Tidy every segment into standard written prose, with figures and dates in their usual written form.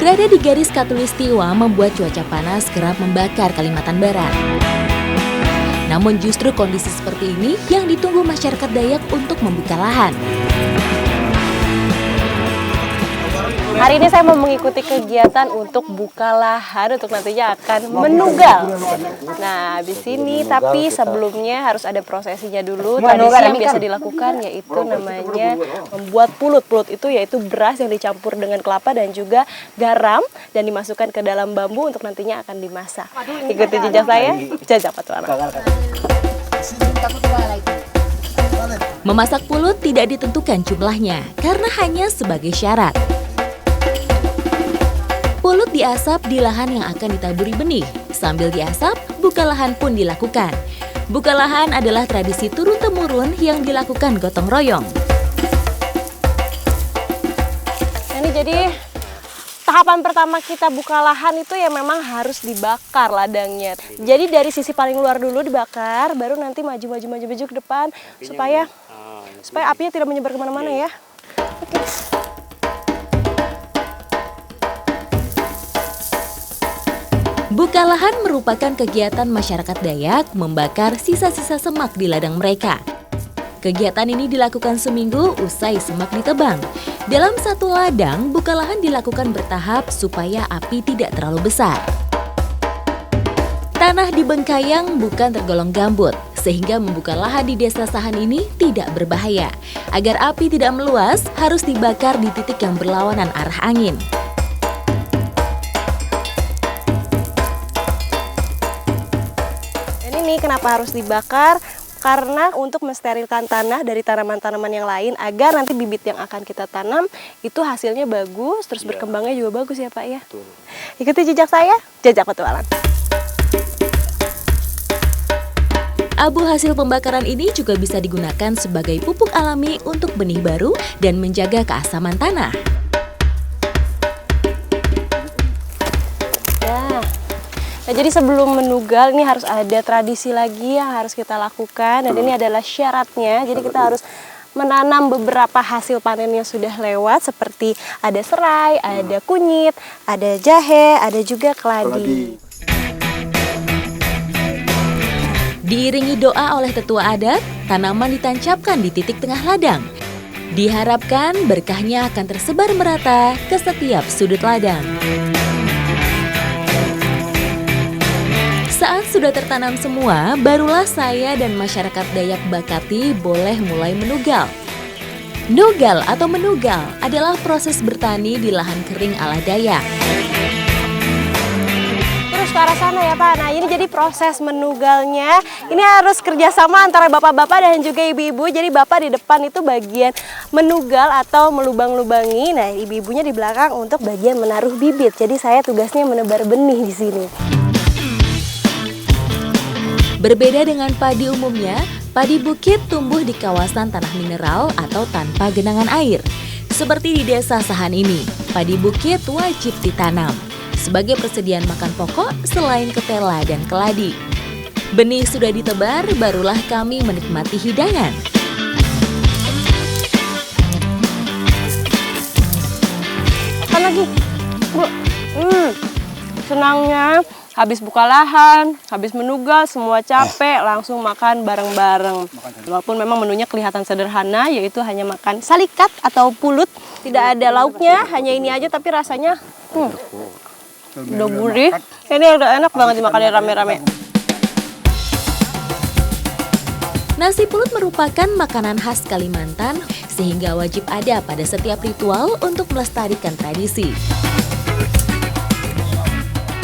Berada di garis khatulistiwa membuat cuaca panas kerap membakar Kalimantan Barat. Namun justru kondisi seperti ini yang ditunggu masyarakat Dayak untuk membuka lahan. Hari ini saya mau mengikuti kegiatan untuk buka lahan untuk nantinya akan menugal. Nah, di sini tapi sebelumnya harus ada prosesinya dulu. Tradisi yang biasa dilakukan yaitu namanya membuat pulut. Pulut itu yaitu beras yang dicampur dengan kelapa dan juga garam dan dimasukkan ke dalam bambu untuk nantinya akan dimasak. Ikuti jejak saya, Jajak Petualang. Memasak pulut tidak ditentukan jumlahnya karena hanya sebagai syarat. Pulut diasap di lahan yang akan ditaburi benih. Sambil diasap, buka lahan pun dilakukan. Buka lahan adalah tradisi turun-temurun yang dilakukan gotong royong. Ini jadi tahapan pertama kita buka lahan itu ya memang harus dibakar ladangnya. Jadi dari sisi paling luar dulu dibakar, baru nanti maju ke depan supaya apinya tidak menyebar kemana-mana ya. Oke. Buka lahan merupakan kegiatan masyarakat Dayak membakar sisa-sisa semak di ladang mereka. Kegiatan ini dilakukan seminggu usai semak ditebang. Dalam satu ladang, buka lahan dilakukan bertahap supaya api tidak terlalu besar. Tanah di Bengkayang bukan tergolong gambut, sehingga membuka lahan di desa Sahan ini tidak berbahaya. Agar api tidak meluas, harus dibakar di titik yang berlawanan arah angin. Kenapa harus dibakar? Karena untuk mensterilkan tanah dari tanaman-tanaman yang lain agar nanti bibit yang akan kita tanam itu hasilnya bagus, terus berkembangnya juga bagus ya Pak ya. Betul. Ikuti jejak saya, Jajak Petualang. Abu hasil pembakaran ini juga bisa digunakan sebagai pupuk alami untuk benih baru dan menjaga keasaman tanah. Nah, jadi sebelum menugal ini harus ada tradisi lagi yang harus kita lakukan dan ini adalah syaratnya. Jadi kita harus menanam beberapa hasil panen yang sudah lewat seperti ada serai, ada kunyit, ada jahe, ada juga keladi. Diiringi doa oleh tetua adat, tanaman ditancapkan di titik tengah ladang. Diharapkan berkahnya akan tersebar merata ke setiap sudut ladang. Saat sudah tertanam semua, barulah saya dan masyarakat Dayak Bakati boleh mulai menugal. Nugal atau menugal adalah proses bertani di lahan kering ala Dayak. Terus ke arah sana ya Pak. Nah ini jadi proses menugalnya. Ini harus kerjasama antara bapak-bapak dan juga ibu-ibu. Jadi bapak di depan itu bagian menugal atau melubang-lubangi. Nah ibu-ibunya di belakang untuk bagian menaruh bibit. Jadi saya tugasnya menebar benih di sini. Berbeda dengan padi umumnya, padi bukit tumbuh di kawasan tanah mineral atau tanpa genangan air. Seperti di desa Sahan ini, padi bukit wajib ditanam sebagai persediaan makan pokok selain ketela dan keladi. Benih sudah ditebar, barulah kami menikmati hidangan. Makan lagi, Bu. Senangnya. Habis buka lahan, habis menugal, semua capek, langsung makan bareng-bareng. Walaupun memang menunya kelihatan sederhana, yaitu hanya makan salikat atau pulut. Tidak ada lauknya, hanya ini aja tapi rasanya udah gurih. Ini udah enak banget dimakan rame-rame. Nasi pulut merupakan makanan khas Kalimantan, sehingga wajib ada pada setiap ritual untuk melestarikan tradisi.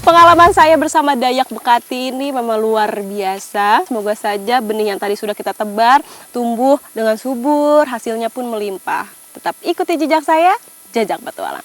Pengalaman saya bersama Dayak Bekati ini memang luar biasa. Semoga saja benih yang tadi sudah kita tebar tumbuh dengan subur, hasilnya pun melimpah. Tetap ikuti jejak saya, Jajak Petualang.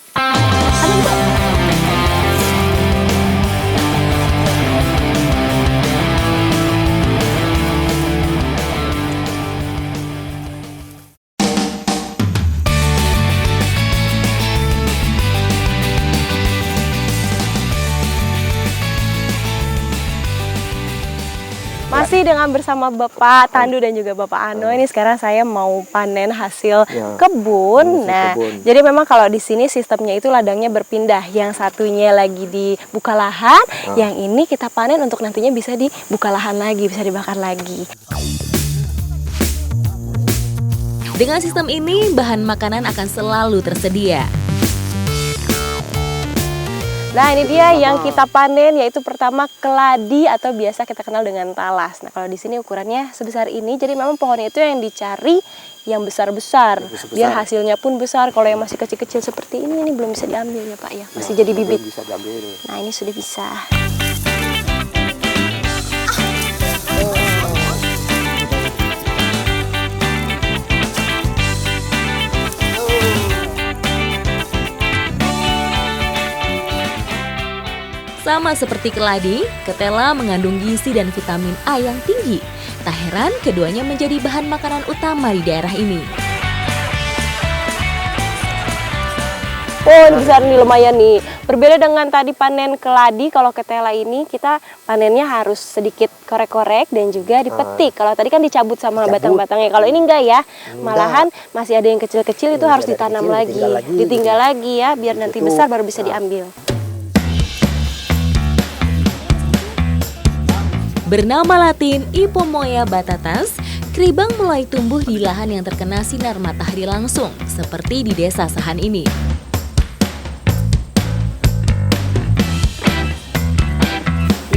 Masih dengan bersama Bapak Tandu dan juga Bapak Ano. Ini sekarang saya mau panen hasil kebun. Nah, jadi memang kalau di sini sistemnya itu ladangnya berpindah. Yang satunya lagi dibuka lahan, yang ini kita panen untuk nantinya bisa dibuka lahan lagi, bisa dibakar lagi. Dengan sistem ini, bahan makanan akan selalu tersedia. Nah, ini dia yang kita panen, yaitu pertama keladi atau biasa kita kenal dengan talas. Nah, kalau di sini ukurannya sebesar ini, jadi memang pohonnya itu yang dicari yang besar-besar, biar hasilnya pun besar. Kalau yang masih kecil-kecil seperti ini belum bisa diambil ya Pak ya, masih jadi bibit. Bisa diambil. Nah, ini sudah bisa. Sama seperti keladi, ketela mengandung gizi dan vitamin A yang tinggi. Tak heran keduanya menjadi bahan makanan utama di daerah ini. Oh, ini besar nih, lumayan nih. Berbeda dengan tadi panen keladi, kalau ketela ini kita panennya harus sedikit korek-korek dan juga dipetik. Kalau tadi kan dicabut sama batang-batangnya. Kalau ini enggak ya, malahan masih ada yang kecil-kecil itu harus ditanam lagi. Ditinggal lagi ya, biar nanti besar baru bisa diambil. Bernama latin Ipomoea batatas, keribang mulai tumbuh di lahan yang terkena sinar matahari langsung, seperti di desa Sahan ini.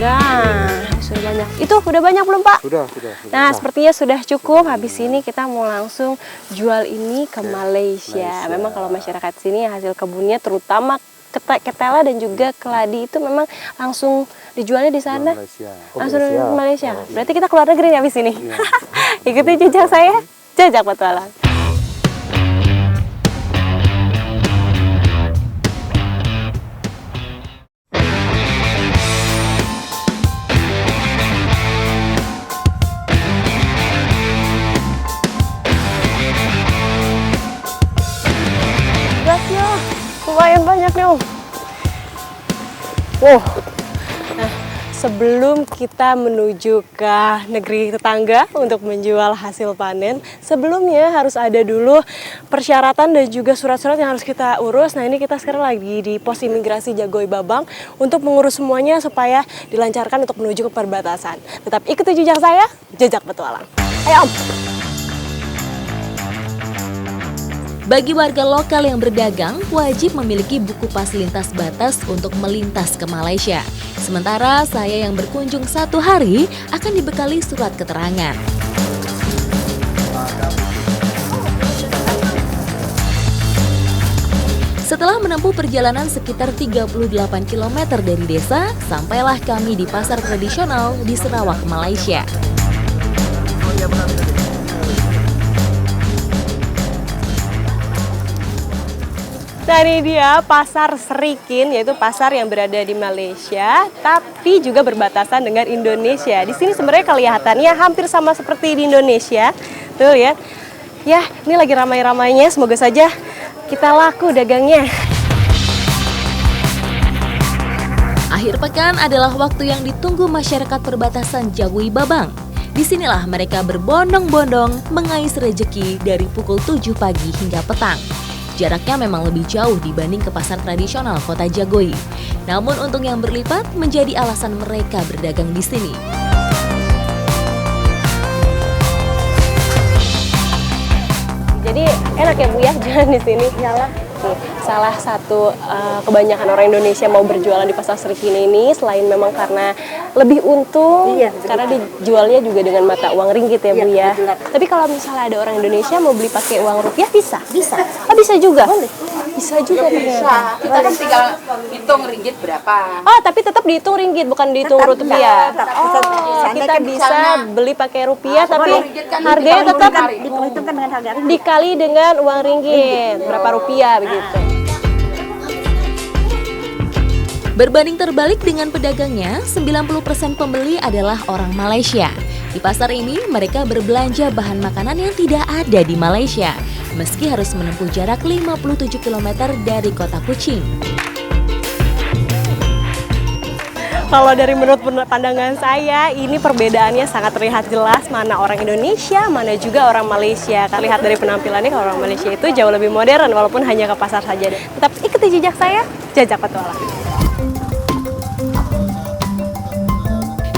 Nah, sudah banyak. Itu udah banyak belum Pak? Sudah. Nah, sepertinya sudah cukup. Habis ini kita mau langsung jual ini ke Malaysia. Memang kalau masyarakat sini hasil kebunnya terutama ketela dan juga keladi itu memang langsung dijualnya di sana. Langsung ke Malaysia. Berarti kita keluar negeri nih habis ini. Ikuti jejak saya, Jejak Petualang. Gasnya lumayan banyak nih Om. Nah, sebelum kita menuju ke negeri tetangga untuk menjual hasil panen, sebelumnya harus ada dulu persyaratan dan juga surat-surat yang harus kita urus. Nah, ini kita sekarang lagi di pos imigrasi Jagoi Babang untuk mengurus semuanya supaya dilancarkan untuk menuju ke perbatasan. Tetap ikuti jejak saya, Jejak Petualang. Ayo Om. Bagi warga lokal yang berdagang, wajib memiliki buku pas lintas batas untuk melintas ke Malaysia. Sementara saya yang berkunjung 1 hari akan dibekali surat keterangan. Setelah menempuh perjalanan sekitar 38 km dari desa, sampailah kami di pasar tradisional di Sarawak, Malaysia. Nah, ini dia Pasar Serikin, yaitu pasar yang berada di Malaysia, tapi juga berbatasan dengan Indonesia. Di sini sebenarnya kelihatannya hampir sama seperti di Indonesia. Tuh ya. Ya, ini lagi ramai-ramainya, semoga saja kita laku dagangnya. Akhir pekan adalah waktu yang ditunggu masyarakat perbatasan Jagoi Babang. Disinilah mereka berbondong-bondong mengais rejeki dari pukul 7 pagi hingga petang. Jaraknya memang lebih jauh dibanding ke pasar tradisional kota Jagoi. Namun untung yang berlipat menjadi alasan mereka berdagang di sini. Jadi enak ya Bu ya jalan di sini. Iyalah. Salah satu kebanyakan orang Indonesia mau berjualan di pasar Serikin ini selain memang karena lebih untung, karena dijualnya juga dengan mata uang ringgit ya Bu ya. Tapi kalau misalnya ada orang Indonesia mau beli pakai uang rupiah bisa? Bisa. Oh, bisa juga? Boleh. Bisa juga ternyata. Kita kan tinggal hitung ringgit berapa. Oh, tapi tetap dihitung ringgit bukan dihitung rupiah. Oh, kita bisa beli pakai rupiah tapi harganya tetap dikali dengan uang ringgit. Berapa rupiah begitu. Berbanding terbalik dengan pedagangnya, 90% pembeli adalah orang Malaysia. Di pasar ini, mereka berbelanja bahan makanan yang tidak ada di Malaysia, meski harus menempuh jarak 57 km dari kota Kuching. Kalau dari menurut pandangan saya, ini perbedaannya sangat terlihat jelas mana orang Indonesia, mana juga orang Malaysia. Terlihat dari penampilannya kalau orang Malaysia itu jauh lebih modern walaupun hanya ke pasar saja. Tetap ikuti jejak saya, Jajak Petualang.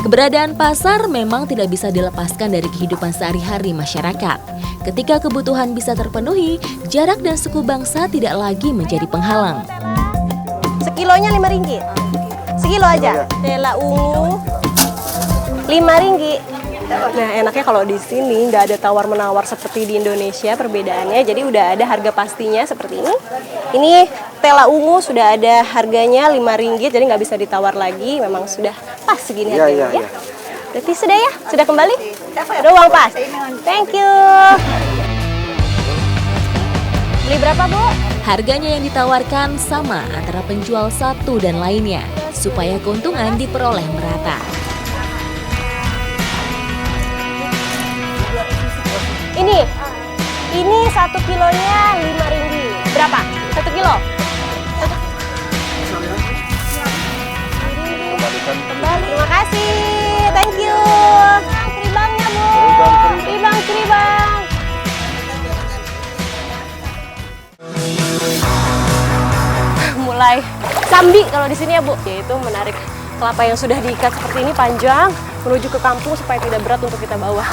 Keberadaan pasar memang tidak bisa dilepaskan dari kehidupan sehari-hari masyarakat. Ketika kebutuhan bisa terpenuhi, jarak dan suku bangsa tidak lagi menjadi penghalang. Sekilonya RM5. Sekilo aja. Tela ungu RM5. Nah, enaknya kalau di sini nggak ada tawar-menawar seperti di Indonesia perbedaannya. Jadi udah ada harga pastinya seperti ini. Ini tela ungu sudah ada harganya RM5, jadi nggak bisa ditawar lagi. Memang sudah pas segini harganya ya. Berarti sudah ya? Sudah kembali? Udah uang pas? Thank you. Beli berapa, Bu? Harganya yang ditawarkan sama antara penjual satu dan lainnya, supaya keuntungan diperoleh merata. Ini 1 kilonya RM5. Berapa? 1 kilo? Kembali. Terima kasih. Thank you. Keribangnya, Bu. Keribang. Mulai sambi kalau di sini ya, Bu. Yaitu menarik kelapa yang sudah diikat seperti ini panjang menuju ke kampung supaya tidak berat untuk kita bawa.